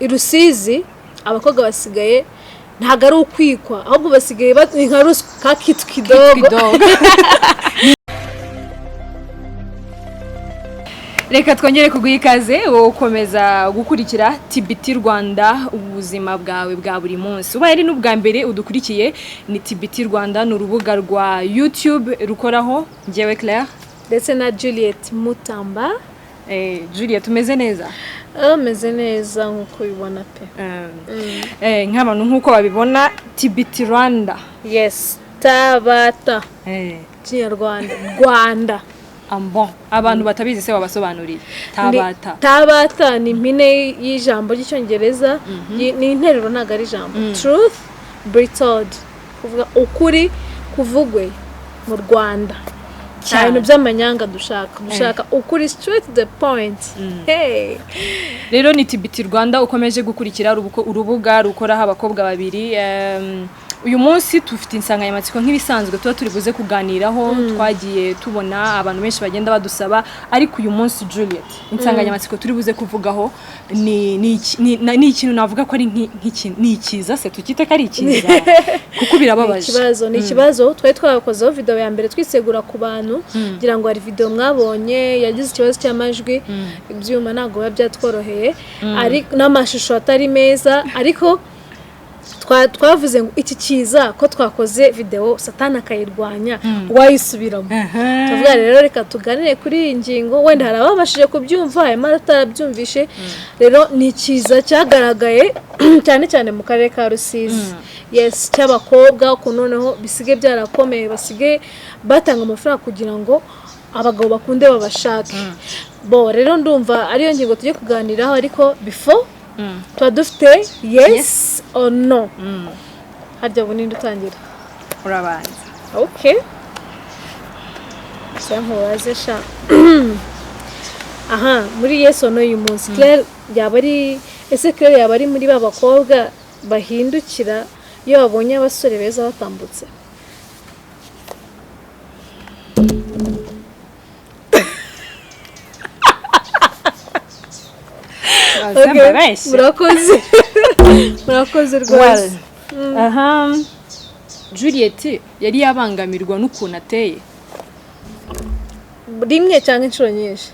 I Rusizi abakobwa basigaye ntago ari ukwikwa ahubwo basigaye nka ruswa ka kitu kidogo. Reka twongere kuguha ikaze ukomeza gukurikira TBT Rwanda ubuzima bwawe bwa buri munsi. Ubaye ari n'ubwa mbere udukurikiye ni TBT Rwanda n'urubuga rwa YouTube rukoraho njyewe Claire ndetse na Juliet Mutamba. Juliet tumeze neza? Meze neza nkuko ubibona pe. Nk'abantu nkuko babibona TBT Rwanda. Yes, tabata. Rwanda. Bon, abantu batabizi se wabasobanuriye. Tabata ni impine y'ijambo ry'icyongereza, ni interuro ntago ari ijambo. Truth be told. Kuvuga ukuri kuvugwe mu Rwanda. Cyane by'amanyanga dushaka ukuri straight to the point. Hey. Rero ni TBT Rwanda ukomeje gukurikira urubuga rukoraho abakobwa babiri. Uyu munsi tufite insanganyamatsiko nk'ibisanzwe tuba turi buze kuganiraho, twagiye tubona abantu benshi bagenda badusaba, ariko uyu munsi Juliet insanganyamatsiko turi buze kuvugaho ni ikintu navuga ko ari ni ikiza se tukite ko ari ikiza kuko birababaje. Ni ikibazo twari twakozeho video ya mbere twisegura ku bantu ngira ngo hari video mwabonye yagize ikibazo cy'amajwi, ibyuma ntago byatworoheye, ari n'amashusho atari meza, ariko twavuze ngo iki kiza ko twakoze video satana kayirwanya wayisubiramo. Tuvuga rero reka tuganire kuri iyi ngingo, wenda harababashije kubyumva ayamara atarabyumvishe. Rero ni kiza cyagaragaye cyane cyane mu karere ka Rusizi. Yes, cy'abakobwa ko noneho bisigaye byarakomeye, basigaye batanga amafaranga kugira ngo abagabo bakunde babashake. Bo rero ndumva ariyo ngingo tujye kuganiraho, ariko before tuba dufite yes or no. Harya buninde utangira urabanza. Okay, samubaze sha. Aha, muri yes or no uyu munsi Claire yaba ari Claire yaba ari muri babakobwa bahindukira iyo babonye abasore beza batambutse. Murakoze rwose. Juliet yari yabangamirwa n'ukuntu ateye rimwe cyangwa inshuro nyinshi.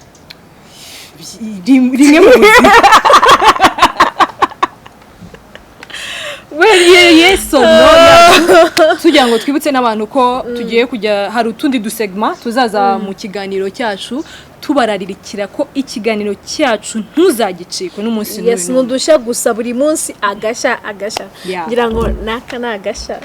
Rimwe mu buzima. Yes or no. Tugira ngo twibutse n'abantu ko tugiye kujya hari utundi dusegma tuzaza mu kiganiro cyacu tubararirikira ko ikiganiro cyacu ntuzagicikwe n'umunsi n'uyu. Yes, nudushya gusa buri munsi agashya. Ngira ngo naka nagashya.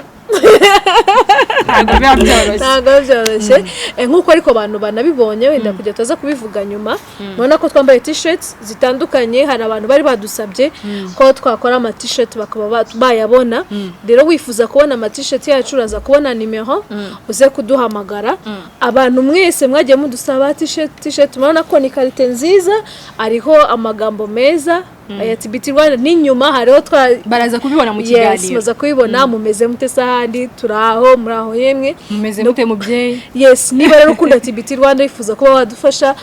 Ntago byoroshye. Nkuko ariko abantu banabibonye wenda kujya tuza kubivuga nyuma. Mubona ko twambaye t-shirts zitandukanye, hari abantu bari badusabye ko twakora ama t-shirt bakaba bayabona. Rero wifuza kubona ama t-shirt yacu uraza kubona nimero uze kuduhamagara. Abantu mwese mwagiye mudusaba t-shirt mubona ko ni karite nziza, ariho amagambo meza aya TBT Rwanda, n'inyuma hariho baraza kubibona mu kiganiro. Yes, baza kubibona. Mumeze mute sahandi turaho muraho yemwe mumeze mute mubyeyi. Yes, niba rero ukunda TBT Rwanda wifuza kuba wadufasha,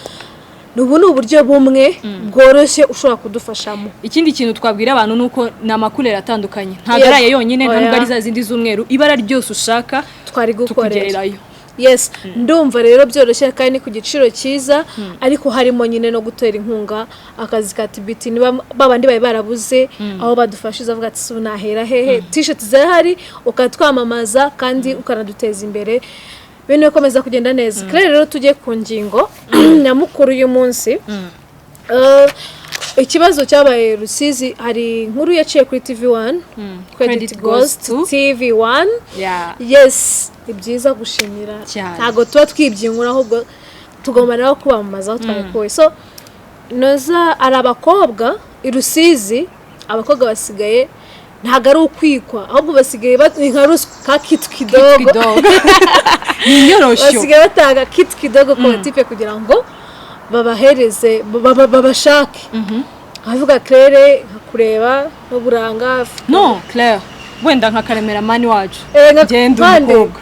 nubu ni uburyo bumwe bworoshye ushobora kudufashamo. Ikindi kintu twabwira abantu nuko namakulera atandukanye, ntago ari yonyine, ntabwo ari za zindi z'umweru, ibara ryose ushaka twari gukorerayo. Yes, ndumva rero byoroshye kandi ku giciro cyiza, ariko harimo nyine no gutera inkunga akazi ka TBT. Niba babandi bayi barabuze aho badufashiza avuga ati sunahera hehe, t-shirt zahari ukatwamamaza kandi ukanaduteza imbere, bene komeza kugenda neza. Rero tujye ku ngingo nyamukuru uyu munsi. Ikibazo cyabaye Rusizi, hari inkuru yaciye kuri TV1. Credit goes to TV1. Yes, ibyiza gushimira. Ntago tuba twibyinkura ahubwo tugomba naho kubamamaza aho twabikuye. So noza ari abakobwa I Rusizi, abakobwa basigaye ntago ari ukwikwa ahubwo basigaye nka ruswa ka kitu kidogo. Ni nyorosho. Basigaye batanga kitu kidogo kwa tipe kugira ngo babahereze babashake. Avuga Claire kureba no buranga. No Claire, wenda nka cameraman wacu genda umukobwa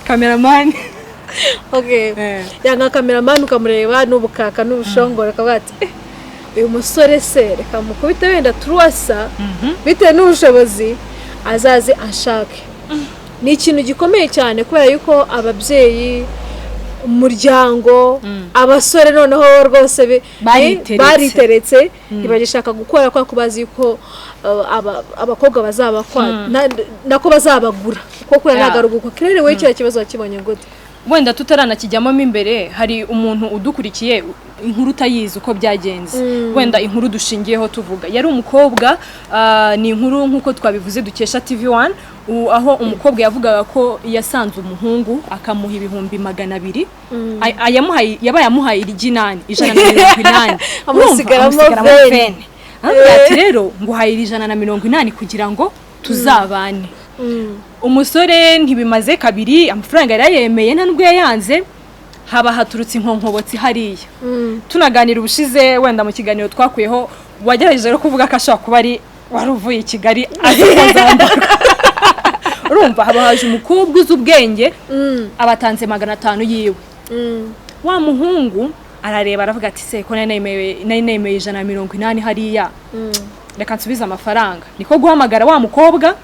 cameraman. Okay, yanga cameraman ukamureba n'ubukaka n'ubushongora kavuga ati uyu musore se reka mukubite wenda turwasa bitewe n'ubushobozi azaze anshake. Ni ikintu gikomeye cyane kubera yuko ababyeyi, umuryango, abasore noneho rwose bariteretse ntibagishaka gukora kwa kubazi yuko abakobwa bazabakwa nako bazabagura kuko nagaruguko kirere we kira kibazo wakibonye gute. Wenda tutaranakijyamo imbere hari umuntu udukurikiye inkuru utayizi uko byagenze, wenda inkuru dushingiyeho tuvuga yari umukobwa, ni inkuru nkuko twabivuze dukesha TV1, aho umukobwa yavugaga ko yasanze umuhungu akamuha ibihumbi 200, yabaye amuhaye iryinani 180 amusigaramo vene. Ati rero nguhaye 180 kugira ngo tuzabane. Umusore ntibimaze kabiri amafaranga yarayemeye nta nubwo yayanze, haba haturutse inkonkobotsi hariya. Tunaganira ubushize wenda mu kiganiro twakuyeho wagerageje rero kuvuga ko ashaka kuba ari waruvuye i Kigali azikozandaka. Urumva haba haje umukobwa uzi ubwenge abatanze 500 yiwe. Wa muhungu arareba aravuga ati se ko nari nemeye 180 hariya, reka nsubiza amafaranga. Niko guhamagara wa mukobwa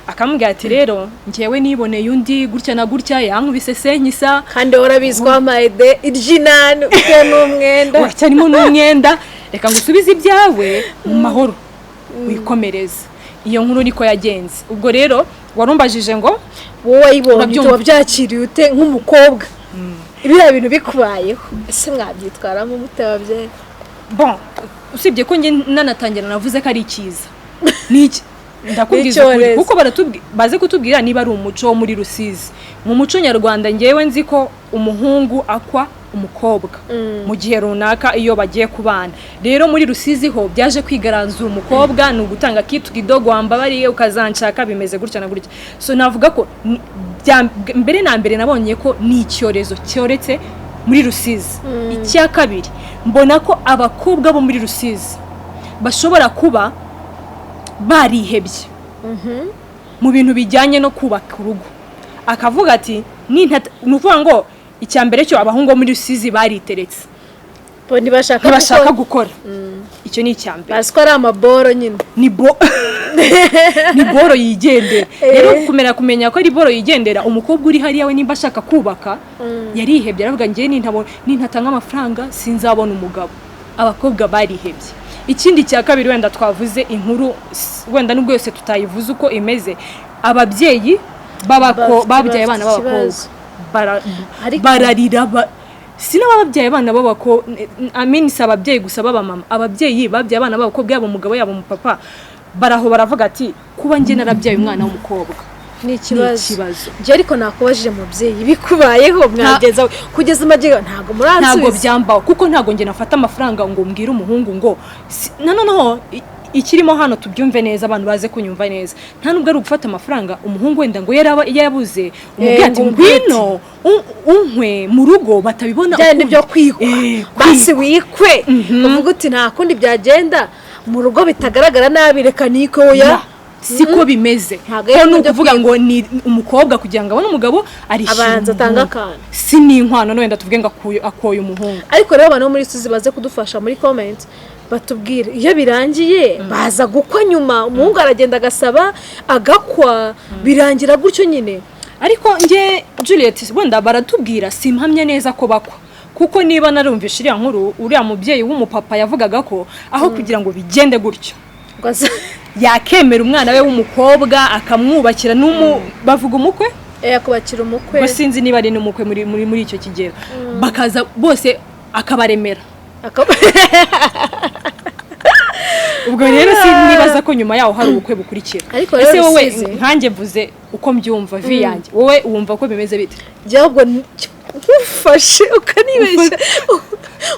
akamubwira ati rero ngewe niboneye undi gutya na gutya yankubise senkisa kandi warabizwa amaide iryinani ufite n'umwenda wacyarimo n'umwenda, reka ngusubize ibyawe mu mahoro wikomereza. Iyo nkuru niko yagenze. Ubwo rero warumbajije ngo wowe wayibonye wabyakiriye ute nk'umukobwa ibira bintu bikubayeho ese mwabyitwaramo mutabye? Bon, usibye ko nge nanatangira navuze ko ari ikiza niki ndakubwiza kuri kuko baze kutubwira niba ari umuco muri Rusizi. Mu muco nyarwanda ngewe nzi ko umuhungu akwa umukobwa mu gihe runaka iyo bagiye kubana. Rero muri Rusizi ho byaje kwigaranzura umukobwa ni ugutanga kitu kidogo wambabariye ukazanshaka bimeze gutya na gutya. So navuga ko mbere na mbere nabonye ko ni icyorezo cyoretse muri Rusizi. Icya kabiri mbona ko abakobwa bo muri Rusizi bashobora kuba barihebye mu bintu bijyanye no kubaka urugo. Akavuga ati nuvuga ngo icyambere cyo abahungu muri Rusizi bariteretse bo ntibashaka gukora. Icyo ni icyambere. Basiko ari amaboro nyine ni boro yigendera. Rero kumenya ko ari boro yigendera, umukobwa uri hariya we nimba ashaka kubaka yarihebye aravuga ngiye nintatanga amafaranga sinzabona umugabo. Abakobwa barihebye. Ikindi cya kabiri wenda twavuze inkuru wenda nubwo yose tutayivuze uko imeze, ababyeyi babyaye abana b'abakobwa bararira sina babyaye abana b'abakobwa si ababyeyi gusa b'abamama, ababyeyi babyaye abana b'abakobwa yabo umugabo yabo umupapa baraho baravuga ati kuba nge narabyaye umwana w'umukobwa ni ikibazo. Je ariko nakubajije mubyeyi bikubayeho mwageza kugeza amagiga ntago muransubiza. Ntago byambaho kuko ntago nge nafata amafaranga ngo mbwire umuhungu ngo no ikirimo hano tubyumve neza abantu baze kunyumva neza. Nta nubwo ari ugufata amafaranga umuhungu wenda ngo yabuze umubwira ati ngwino unkwe mu rugo batabibona byane byo kwikwa basi wikwe uvuga uti nta kundi byagenda mu rugo bitagaragara nabi reka niko ya siko bimeze. Ko nukuvuga ngo ni umukobwa kugira ngo abone umugabo abanza tanga kana si ni inkwano no wenda tuvuge ngo akoye umuhungu. Ariko rero abantu muri Rusizi baze kudufasha muri comment batubwire iyo birangiye baza gukwa nyuma umuhungu aragenda agasaba agakwa birangira gutyo nyine. Ariko nge Juliet wenda baratubwira simpamye neza ko bakwa kuko niba narumvishe iriya nkuru uriya mubyeyi w'umupapa yavugaga ko aho kugira ngo bigende gutyo yakemera umwana we w'umukobwa akamwubakira bavuga umukwe yakubakira umukwe ngo sinzi niba ari n'umukwe muri icyo kigero bakaza bose akabaremera ubwo rero nibaza ko nyuma yaho hari ubukwe bukurikira. Ese wowe nkanjye mvuze uko mbyumva vi yanjye wowe wumva ko bimeze bite? Jyabwo ufashe ukanibesha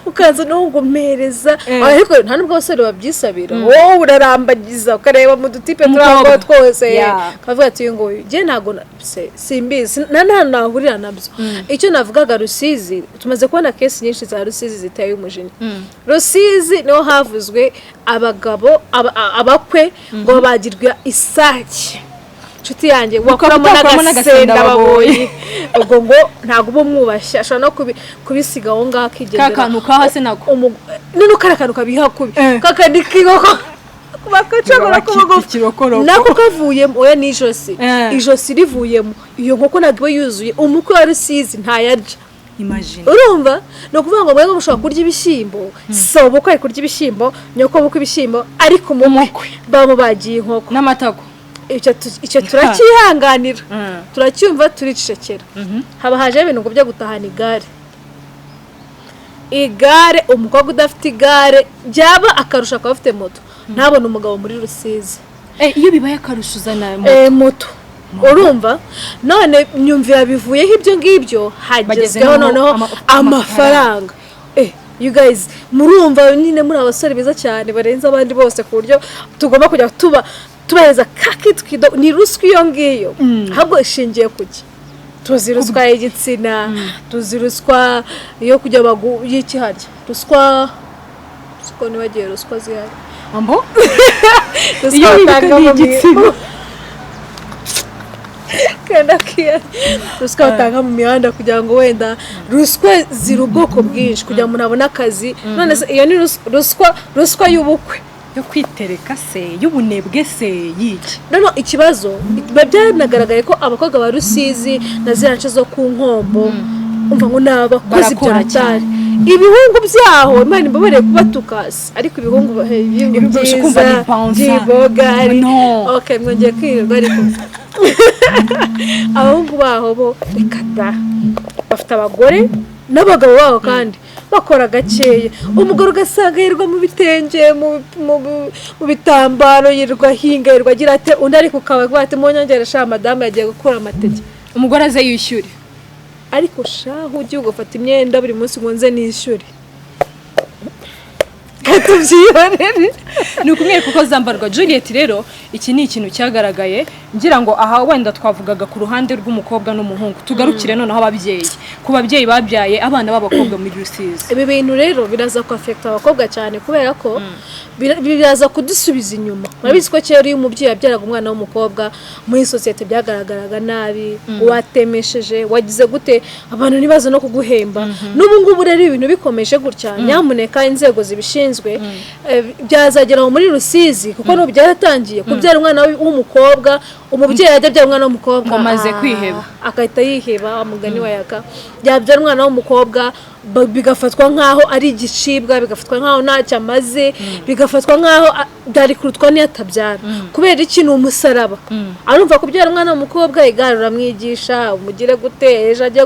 ukaza no gumereza ariko nta nubwo abasore babyisabira wowe urarambagiza ukareba mu dutipe turago twose kavuga ati ngo je ntago simbizi nta nahurira nabyo. Icyo navugaga Rusizi tumaze kubona case nyinshi za Rusizi zitaye umujinya. Rusizi no havuzwe abagabo abakwe ngo bagirwa isaki inshuti yanjye wakuramo n'agasenda baboye ubwo ngo ntabwo uba umwubashye ashobora no kubisiga aho ngaho akigendera kakantu ka hasi nako none karakantu kabiha kubi kakandi kigoko bakacagora kubago nako kavuyemo oya ijosi rivuyemo iyo nkoko ntabwo yuzuye umukwe wa Rusizi ntayarya imagine urumva no kuvuga ngo mwego mushobora kurya ibishyimbo so bukwe kurya ibishyimbo nyoko bukwe ibishyimbo ariko umukwe bamubagiye inkoko n'amatako icyo turakihanganira turacyumva turicecekera haba haje ibintu ngo byo gutahana igare umukobwa udafite igare byaba akarusha akaba afite moto ntabona umugabo muri Rusizi iyo bibaye akarusha uzana moto urumva none nyumvira bivuyeho ibyo ngibyo hagezweho noneho amafaranga you guys murumva nyine muri abasore beza cyane barenze abandi bose ku buryo tugomba kujya tubahereza kakitwido ni ruswa iyo ngiyo ahubwo ishingiye kuki tuzi ruswa y'igitsina tuzi ruswa yo kujya yikiharya ruswa nibagiye ruswa zihari ambo iyo bitanga y'igitsina ruswa batanga mu mihanda kugira ngo wenda ruswa ziri ubwoko bwinshi kugira ngo umuntu abone akazi none iyo ni ruswa y'ubukwe yo kwitereka se y'ubunebwe se yiki no ikibazo byanagaragaye ko abakobwa ba Rusizi na zirance zo ku nkombo umva ngo nabakozi byatari ibihungu byaho Imana imbabarire kubatukasi ariko ibihungu byiza by'ibogari okay mwongeye kwirirwa ariko abahungu baho bo reka da bafite abagore n'abagabo babo kandi bakora gakeya umugore ugasanga yirwa mu bitenge mu bitambaro yirwa hinga yirwa agira ate undi ari kukaba ati mu nyongera sha madame yagiye gukora amatege umugore aze yishyure ariko shaho ugiye ugafata imyenda buri munsi ngo nze nishyure katubyibonere ni ukumwe kuko zambarwa Juliet rero iki ni ikintu cyagaragaye ngira ngo aha wenda twavugaga ku ruhande rw'umukobwa n'umuhungu tugarukire noneho ababyeyi ku babyeyi babyaye abana b'abakobwa muri Rusizi ibi bintu rero biraza ku affect abakobwa cyane kubera ko biraza kudusubiza inyuma murabizi ko cyera iyo umubyeyi abyaraga umwana w'umukobwa muri societe byagaragaraga nabi watemesheje wagize gute abantu nibaza no kuguhemba n'ubu ngubu rero ibintu bikomeje gutya nyamuneka inzego zibishinzwe byazagera muri Rusizi kuko no byaratangiye kubyara umwana w'umukobwa umubyeyi ajya abyara umwana w'umukobwa amaze kwiheba akahita yiheba umugani wa yaka yabyara umwana w'umukobwa bigafatwa nkaho ari igicibwa bigafatwa nkaho ntacyo amaze bigafatwa nkaho dari kurutwa n'iyatabyara kubera ikintu umusaraba arumva kubyara umwana w'umukobwa igarura mwigisha umugire gute ejo ajya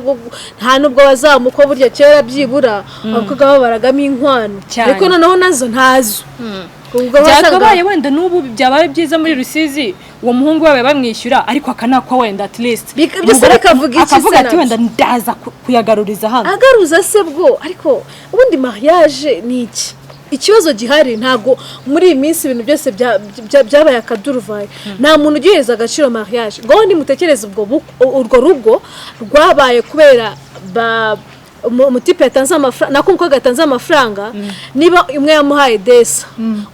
nta nubwo bazamuko burya kera byibura abakobwa babaragamo inkwano ariko noneho nazo ntazo byakabaye wenda n'ubu byabaye byiza muri Rusizi uwo muhungu wawe bamwishyura ariko akanakwa wenda at least byose bikavuga iki akavuga ati wenda ndaza kuyagaruriza hano agaruza se bwo ariko ubundi mariage ni iki ikibazo gihari ntago muri iyi minsi ibintu byose byabaye akaduruvaye nta muntu ugiheza agaciro mariage ngo ndi mutekereze urwo rugo rwabaye kubera umutipe yatanze amafaranga nako umukobwa yatanze amafaranga niba imwe yamuhaye desa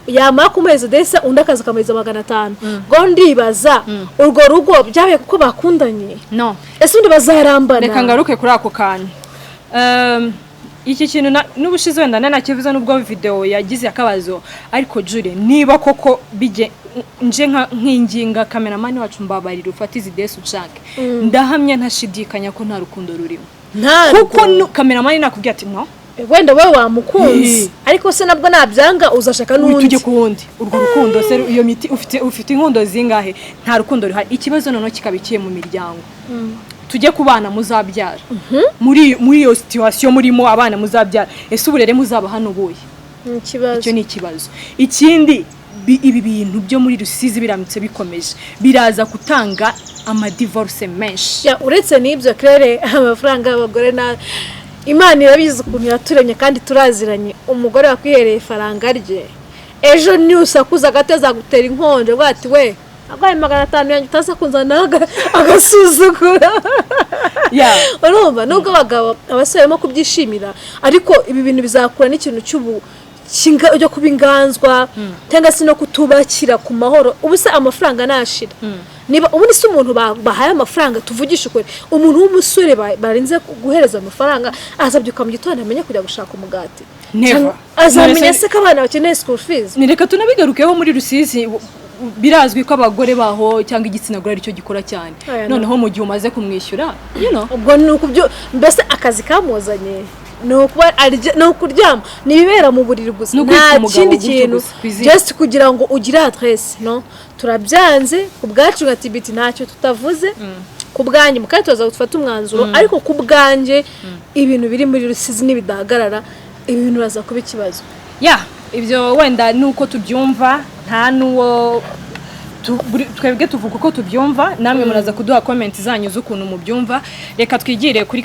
yamara kumuheza desa undi akaza akamuheza 500 ngo ndibaza urwo rugo byabaye kuko bakundanye no ese undi bazarambana reka ngaruke kuri ako kanya iki kintu n'ubushize wenda nanakivuze n'ubwo video yagize akabazo ariko Jure niba koko bije nje nk'inginga cameraman wacu mbabarira ufata izi desa ushaka ndahamya ntashidikanya ko nta rukundo rurimo kuko cameraman nakubwiye ati no wenda wowe wamukunze ariko se nabwo nabyanga uzashaka n'undi tujye kuwundi urwo rukundo se iyo miti ufite inkundo zingahe nta rukundo ruhari ikibazo noneho kikabikiye mu miryango tujye kubana muzabyara muri iyo situation murimo abana muzabyara ese uburere muzaba hano buye icyo ni ikibazo ikindi ibi bintu byo muri Rusizi biramutse bikomeje biraza gutanga divorce menshi uretse n'ibyo Claire amafaranga y'abagore na Imana irabizi ukuntu yaturemye kandi turaziranye umugore wakwihereye ifaranga rye ejo nusakuza agateza gutera inkonje bwati we agwaye 500 yanjye utasakunza agasuzugura urumva nubwo abagabo abasore mo kubyishimira ariko ibi bintu bizakura n'ikintu yo kubinganzwa cyangwa se no kutubakira ku mahoro ubusa amafaranga nashira niba ubundi se umuntu bahaye amafaranga tuvugisha ukuri umuntu w'umusore barinze guhereza amafaranga azabyuka mu gitondo amenye kujya gushaka umugati azamenya se ko abana bakeneye school fees nireka tunabigarukeho muri Rusizi birazwi ko abagore baho cyangwa igitsina gore aricyo gikora cyane noneho mu gihe umaze kumwishyura ubwo nuko mbese akazi kamuzanye no kuryama nibibera mu buriri gusa nta kindi kintu just kugira ngo ugire adresse no turabyanze kubwacu nka TBT ntacyo tutavuze kubwanje mukandi tuza gufata umwanzuro ariko kubwanje ibintu biri muri Rusizi nibidahagarara ibintu baza kuba ikibazo ibyo wenda nuko tubyumva nta nuwo twebwe tuvuga uko tubyumva namwe muraza kuduha comment zanyu z'ukuntu mubyumva reka twigire kuri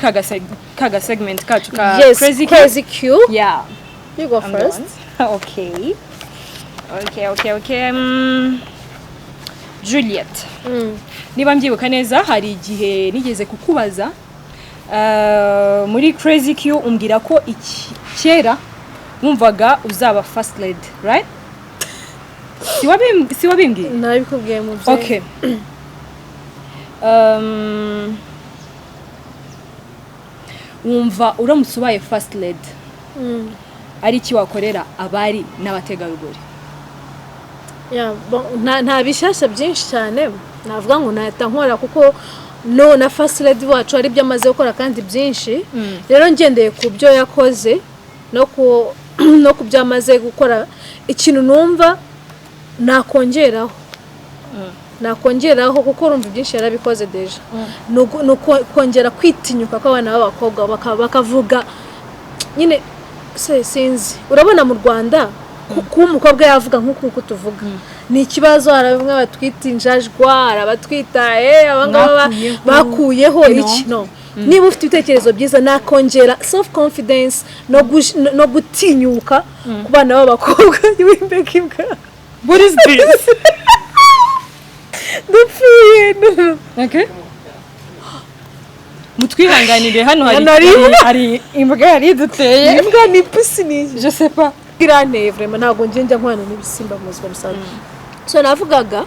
kaga segment kacu ka crazy Q you go first okay Juliet niba mbyibuka neza hari igihe nigeze kukubaza muri crazy Q umbwira ko kera wumvaga uzaba first lady right si wabimbwiye nabikubwiye mu byo okay wumva uramutse ubaye first lady ari iki wakorera abari n'abategarugori nta bishyashya byinshi cyane navuga ngo nahita nkora kuko na first lady wacu ari byo amaze gukora kandi byinshi rero ngendeye ku byo yakoze no ku byo amaze gukora ikintu numva nakongeraho kuko urumva byinshi yarabikoze deja no kongera kwitinyuka kw'abana b'abakobwa bakavuga nyine sinzi urabona mu Rwanda kuba umukobwa yavuga nk'uko tuvuga ni ikibazo hari bamwe batwita injajwa hari abatwita abangaba bakuyeho iki no niba ufite ibitekerezo byiza nakongera self confidence no gutinyuka ku bana b'abakobwa y'imbeki bwa what is this okay mutwihanganire hano hari imbwa yari duteye imbwa ni pusi ni je sais pas iranteye vraiment ntago njya nkwana n'ibisimba muzwa musanzwe so navugaga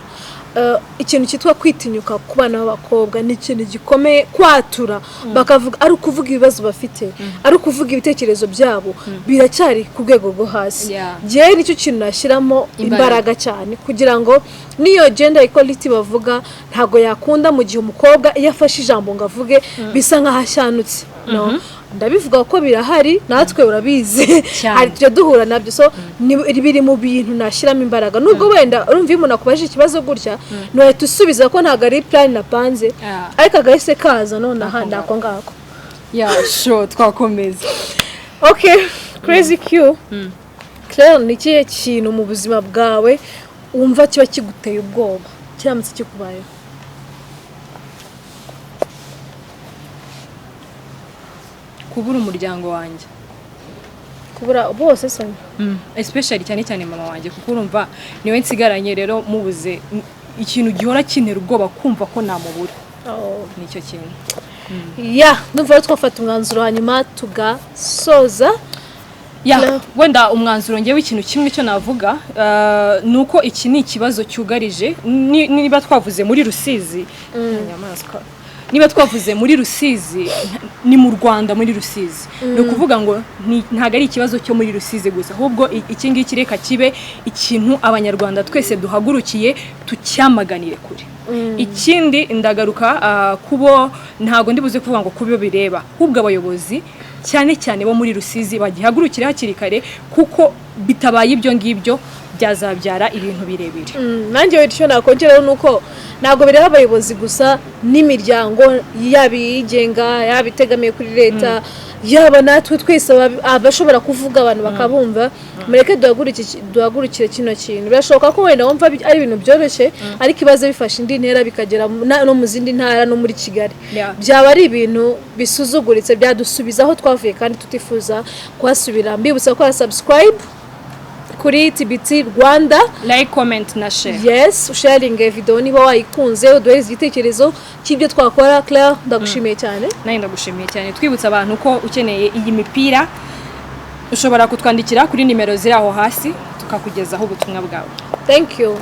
ikintu cyitwa kwitinyuka ku bana b'abakobwa ni ikintu gikomeye kwatura bakavuga ari ukuvuga ibibazo bafite ari ukuvuga ibitekerezo byabo biracyari ku rwego rwo hasi je nicyo kintu nashyiramo imbaraga cyane kugira ngo niyo gender equality bavuga ntago yakunda mu gihe umukobwa iyo afashe ijambo ngo avuge bisa nk'ahashyanutse no ndabivuga ko birahari natwe urabizi hari tujya duhura nabyo so biri mu bintu nashyiramo imbaraga nubwo wenda urumva iyo umuntu akubaje ikibazo gutya ntuhita usubiza ko ntabwo ari plan napanze ariko agahise kaza none aha ndako ngako sure twakomeza okay crazy Q Claire ni ikihe kintu mu buzima bwawe wumva kiba kiguteye ubwoba kiramutse kikubayeho kubura umuryango wanjye kubura bose se especially cyane mama wanjye kuko urumva niwe nsigaranye rero mubuze ikintu gihora kinera ubwoba kumva ko namubura nicyo kintu ndumva twafata umwanzuro hanyuma tugasoza wenda umwanzuro ngewe ikintu kimwe cyo navuga nuko iki ni ikibazo cyugarije niba twavuze muri Rusizi niba twavuze muri Rusizi ni mu Rwanda muri Rusizi no kuvuga ngo ntago ari ikibazo cyo muri Rusizi gusa ahubwo iki ngiki reka kibe ikintu abanyarwanda twese duhagurukiye tucyamaganire kure ikindi ndagaruka kubo ntago ndibuze kuvuga ngo kubo bireba ahubwo abayobozi cyane bo muri Rusizi bagihagurukira hakiri kare kuko bitabaye ibyo ngibyo byazabyara ibintu birebire nanjye wicyo nakongeraho nuko ntago bireba abayobozi gusa n'imiryango yabigenga yabitegamiye kuri leta yaba natwe twese abashobora kuvuga abantu bakabumva mureke duhagurukire kino kintu birashoboka ko wenda wumva ari ibintu byoroshye ariko ibaze bifasha indi ntera bikagera no mu zindi ntara no muri Kigali byaba ari ibintu bisuzuguritse byadusubiza aho twavuye kandi tutifuza kuhasubira mbibutsa ko subscribe kuri TBT Rwanda like comment na share sharing video niba wayikunze uduhereza igitekerezo cy'ibyo twakora Claire ndagushimiye cyane nayo ndagushimiye cyane twibutsa abantu ko ukeneye iyi mipira ushobora kutwandikira kuri nimero ziri aho hasi tukakugezaho ubutumwa bwawe. Thank you.